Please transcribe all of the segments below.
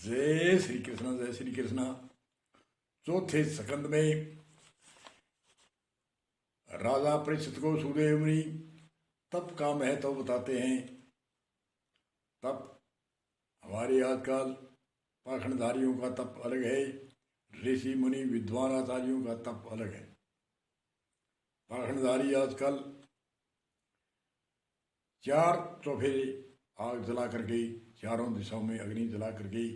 जय श्री कृष्ण, जय श्री कृष्ण। चौथे स्कंद में राजा परीक्षित को सुखदेव मुनि तप का महत्व बताते हैं। तप हमारे आजकल पाखंडधारियों का तप अलग है, ऋषि मुनि विद्वान आचार्यों का तप अलग है। पाखंडधारी आजकल 4 चौफेरे आग जला करके चारों दिशाओं में अग्नि जला करके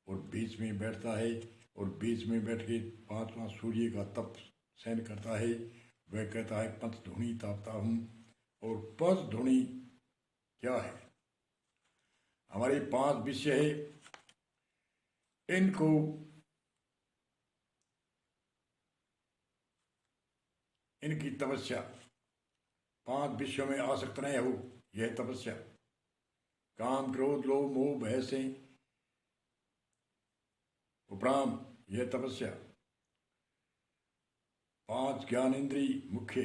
और बीच में बैठता है और बीच में बैठ के 5वां सूर्य का तप सहन करता है। वह कहता है पंचधूणी तापता हूँ। और पंचधूणी क्या है? हमारे 5 विषय है, इनको इनकी तपस्या 5 विषयों में आसक्त न हो, यह तपस्या। काम क्रोध लोभ मोह भय से उपराम, यह तपस्या। 5 ज्ञान इंद्री मुख्य,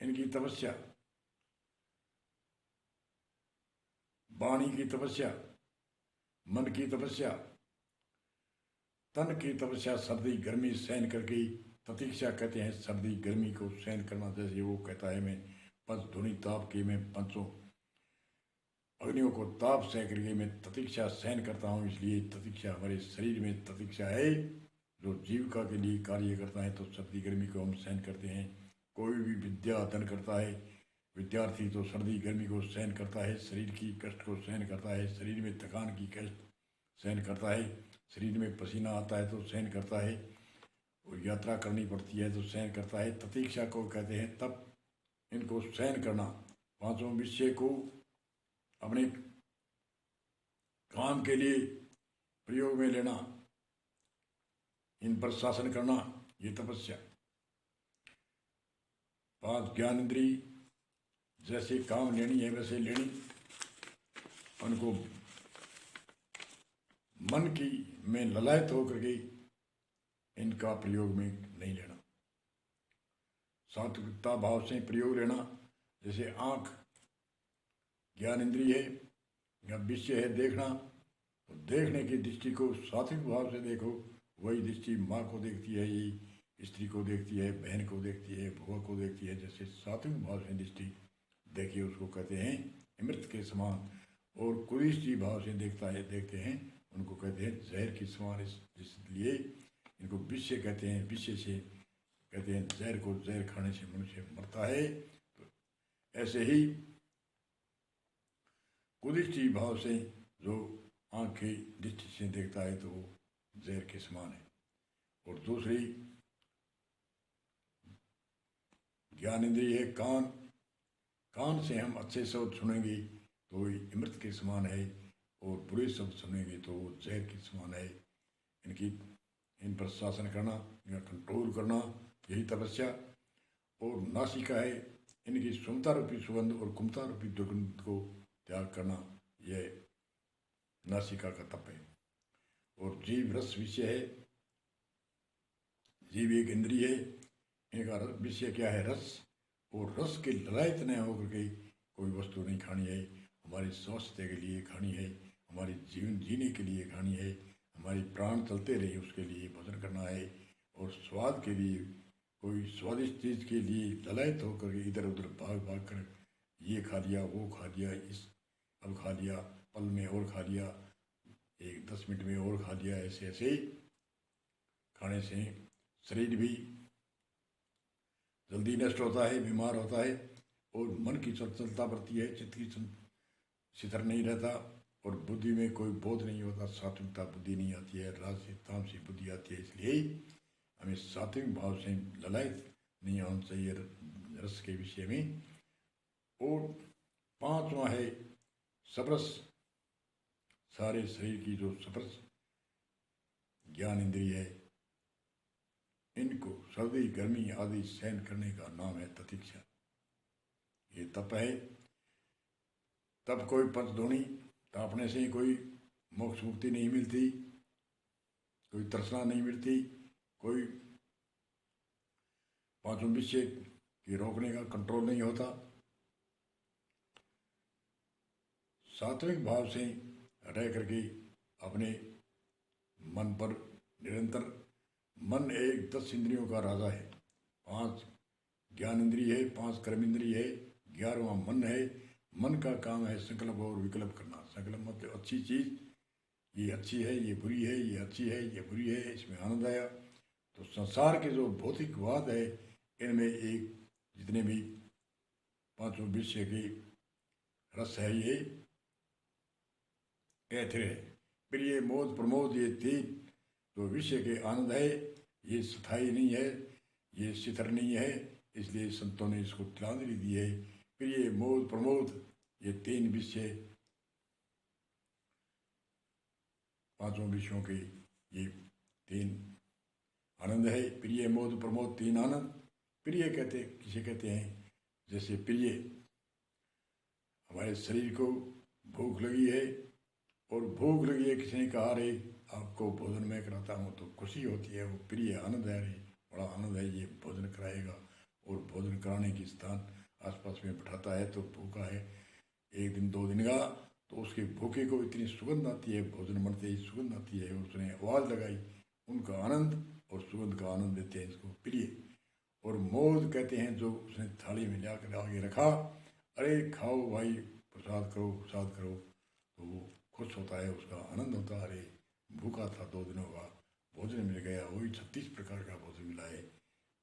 इनकी तपस्या। वाणी की तपस्या, मन की तपस्या, तन की तपस्या। सर्दी गर्मी सहन करके प्रतीक्षा कहते हैं, सर्दी गर्मी को सहन करना। जैसे वो कहता है मैं पंचधूणी ताप के मैं 5 अग्नियों को ताप सह करके मैं प्रतीक्षा सहन करता हूँ। इसलिए प्रतीक्षा हमारे शरीर में प्रतीक्षा है। जो जीविका के लिए कार्य करता है तो सर्दी गर्मी को हम सहन करते हैं। कोई भी विद्या अध्ययन करता है विद्यार्थी तो सर्दी गर्मी को सहन करता है, शरीर की कष्ट को सहन करता है, शरीर में थकान की कष्ट सहन करता है, शरीर में पसीना आता है तो सहन करता है, और यात्रा करनी पड़ती है तो सहन करता है। प्रतीक्षा को कहते हैं तप। इनको सहन करना, 5 विषय को अपने काम के लिए प्रयोग में लेना, इन पर शासन करना, ये तपस्या। 5 ज्ञान इंद्री जैसे काम लेनी है वैसे लेनी, उनको मन की में ललायत होकर के इनका प्रयोग में नहीं लेना। सात्विकता भाव से प्रयोग लेना। जैसे आँख ज्ञान इंद्रिय है या विषय है देखना, तो देखने की दृष्टि को सात्विक भाव से देखो। वही दृष्टि माँ को देखती है, यही स्त्री को देखती है, बहन को देखती है, बुआ को देखती है। जैसे सात्विक भाव से दृष्टि देखिए उसको कहते हैं अमृत के समान। और कुरिष्टि भाव से देखते हैं उनको कहते हैं जहर के समान। इसलिए इनको विषय कहते हैं। विषय से कहते हैं जहर को, जहर खाने से मनुष्य मरता है। तो ऐसे ही कुदृष्टि भाव से जो आँख की दृष्टि से देखता है तो वो जहर के समान है। और दूसरी ज्ञान इंद्रिय है कान। कान से हम अच्छे शब्द सुनेंगे तो ये अमृत के समान है, और बुरे शब्द सुनेंगे तो वो जहर के समान है। इन पर शासन करना, इनका कंट्रोल करना, यही तपस्या। और नासिका है, इनकी सुमता रूपी सुगंध और कुमता रूपी दुर्गंध को त्याग करना, यह नासिका का तप है। और जीव रस विषय है। जीव एक इंद्रिय है, इनका विषय क्या है? रस। और रस के ललायत न होकर के कोई वस्तु नहीं खानी है। हमारे स्वास्थ्य के लिए खानी है, हमारे जीवन जीने के लिए खानी है, हमारी प्राण चलते रहे उसके लिए भोजन करना है। और स्वाद के लिए, कोई स्वादिष्ट चीज़ के लिए ललायत होकर के इधर उधर भाग भाग कर ये खा लिया, वो खा लिया, इस अब खा लिया, पल में और खा लिया, 10 मिनट में और खा लिया। ऐसे ऐसे खाने से शरीर भी जल्दी नष्ट होता है, बीमार होता है, और मन की चंचलता बढ़ती है, चित्त की स्थिर नहीं रहता, और बुद्धि में कोई बोध नहीं होता। सात्विकता बुद्धि नहीं आती है, राजसी तामसी बुद्धि आती है। इसलिए हमें सात्विक भाव से ललायत नहीं होना चाहिए रस के विषय में। और 5वां है सबरस। सारे शरीर की जो सबरस ज्ञान इंद्रिय है, इनको सर्दी गर्मी आदि सहन करने का नाम है प्रतीक्षा। ये तप है। तब कोई पंचधूणी तापने से कोई मोक्ष मुक्ति नहीं मिलती, कोई तृष्णा नहीं मिलती, कोई 5 विषय की रोकने का कंट्रोल नहीं होता। सात्विक भाव से रह करके अपने मन पर निरंतर, मन एक 10 इंद्रियों का राजा है, 5 ज्ञान इंद्रिय है, 5 कर्म इंद्रिय है, 11वां मन है। मन का काम है संकल्प और विकल्प करना। संकल्प मतलब अच्छी चीज, ये अच्छी है, ये बुरी है, ये अच्छी है, ये बुरी है, इसमें आनंद आया। तो संसार के जो भौतिकवाद है, इनमें एक जितने भी 5 विषय के रस है, ये ऐथिर है, प्रिय मोद प्रमोद, ये 3 जो विषय के आनंद है, ये स्थायी नहीं है, ये शिथिर नहीं है। इसलिए संतों ने इसको तिलांजलि दी है। प्रिय मोद प्रमोद, ये 3 विषय, 5 विषयों के ये 3 आनंद है। प्रिय मोद प्रमोद 3 आनंद। प्रिय कहते किसे कहते हैं? जैसे प्रिय हमारे शरीर को भूख लगी है, और भूख लगी है, किसी ने कहा अरे आपको भोजन मैं कराता हूँ, तो खुशी होती है, वो प्रिय आनंद है, अरे बड़ा आनंद है, ये भोजन कराएगा। और भोजन कराने की स्थान आसपास में बैठाता है, तो भूखा है 1 दिन 2 दिन का, तो उसके भूखे को इतनी सुगंध आती है, भोजन बनते ही सुगंध आती है, और उसने आवाज़ लगाई, उनका आनंद और सुगंध का आनंद देते हैं, इसको प्रिय। और मोद कहते हैं जो उसने थाली में ला कर आगे रखा, अरे खाओ भाई, प्रसाद करो, प्रसाद करो, तो वो खुश होता है, उसका आनंद होता है। अरे भूखा था 2 दिनों का, भोजन मिल गया, वही 36 प्रकार का भोजन मिला है,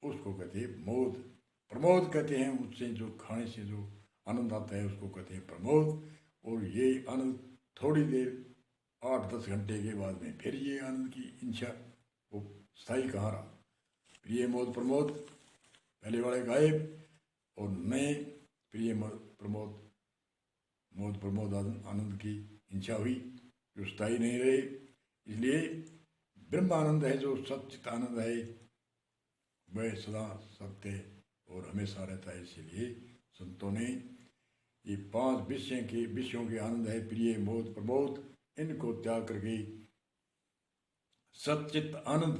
उसको कहते हैं मोद। प्रमोद कहते हैं उससे जो खाने से जो आनंद आता है, उसको कहते हैं प्रमोद। और ये आनंद थोड़ी देर 8-10 घंटे के बाद में फिर ये आनंद की इच्छा वो स्थायी कहाँ रहा। प्रिय मोद प्रमोद पहले वाले गायब, और नए प्रिय प्रमोद, मोद प्रमोद आनंद की इच्छा हुई, जो स्थायी नहीं रहे। इसलिए ब्रह्म आनंद है, जो सच्चित आनंद है, वह सदा सत्य और हमेशा रहता है। इसीलिए संतों ने ये 5 विषयों के आनंद है, प्रिय मोद प्रमोद, इनको त्याग करके सच्चित आनंद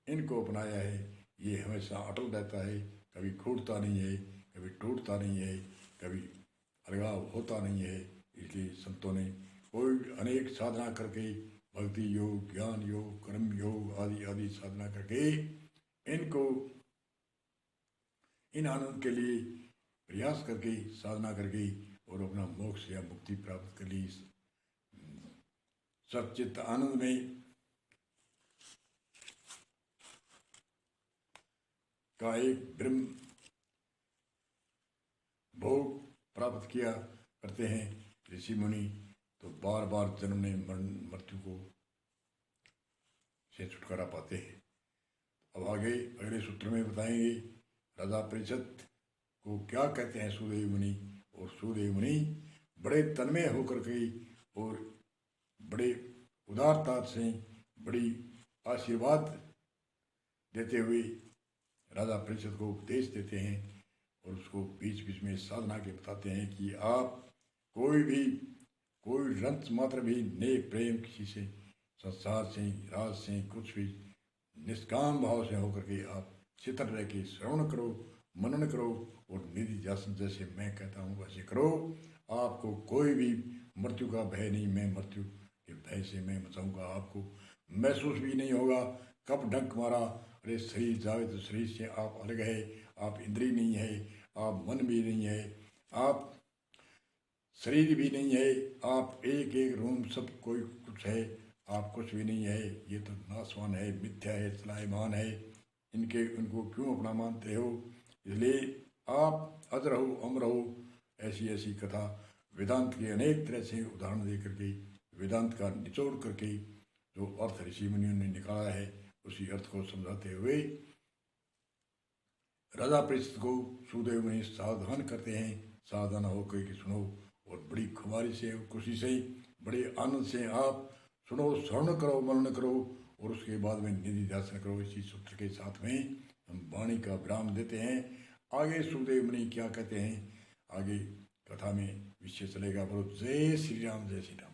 इनको अपनाया है। ये हमेशा अटल रहता है, कभी खूटता नहीं है, कभी टूटता नहीं है, कभी अलगाव होता नहीं है। इसलिए संतों ने कोई अनेक साधना करके, भक्ति योग, ज्ञान योग, कर्म योग आदि आदि साधना करके इनको इन आनंद के लिए प्रयास करके, साधना करके, और अपना मोक्ष या मुक्ति प्राप्त कर ली। सच्चित आनंद में का एक ब्रह्म भोग प्राप्त किया करते हैं ऋषि मुनि, तो बार बार जन्म ने मृत्यु को से छुटकारा पाते हैं। अब आगे अगले सूत्र में बताएंगे राजा परिषद को क्या कहते हैं सुदेव मुनि। और सुदेव मुनि बड़े तन्मय होकर के और बड़े उदारता से बड़ी आशीर्वाद देते हुए राजा परिषद को उपदेश देते हैं, और उसको बीच बीच में साधना के बताते हैं कि आप कोई रंच मात्र भी नेह प्रेम किसी से, संसार से, राज से, कुछ भी निष्काम भाव से होकर के आप चित्र रह के श्रवण करो, मनन करो, और निधि ध्यान जैसे मैं कहता हूँ वैसे करो। आपको कोई भी मृत्यु का भय नहीं, मैं मृत्यु के भय से मैं बचाऊंगा, आपको महसूस भी नहीं होगा कब डंक मारा, अरे शरीर जावे तो शरीर से आप अलग है, आप इंद्रिय नहीं है, आप मन भी नहीं है, आप शरीर भी नहीं है, आप एक एक रूम सब कोई कुछ है, आप कुछ भी नहीं है, ये तो नासवान है, मिथ्या है, चलायमान है, इनको क्यों अपना मानते हो। इसलिए आप अजर हो, अमर हो। ऐसी ऐसी कथा वेदांत के अनेक तरह से उदाहरण दे करके, वेदांत का निचोड़ करके जो अर्थ ऋषि मुनियों ने निकाला है, उसी अर्थ को समझाते हुए राजा परिषद को सुदेव मुनि सावधान करते हैं, सावधान होकर के सुनो, और बड़ी खुमारी से, खुशी से, बड़े आनंद से आप सुनो, श्रवण करो, मनन करो, और उसके बाद में निधि ध्यान करो। इसी सूत्र के साथ में हम वाणी का विराम देते हैं। आगे सुदेव मुनि क्या कहते हैं, आगे कथा में विषय चलेगा। बोलो जय श्री राम, जय श्री राम।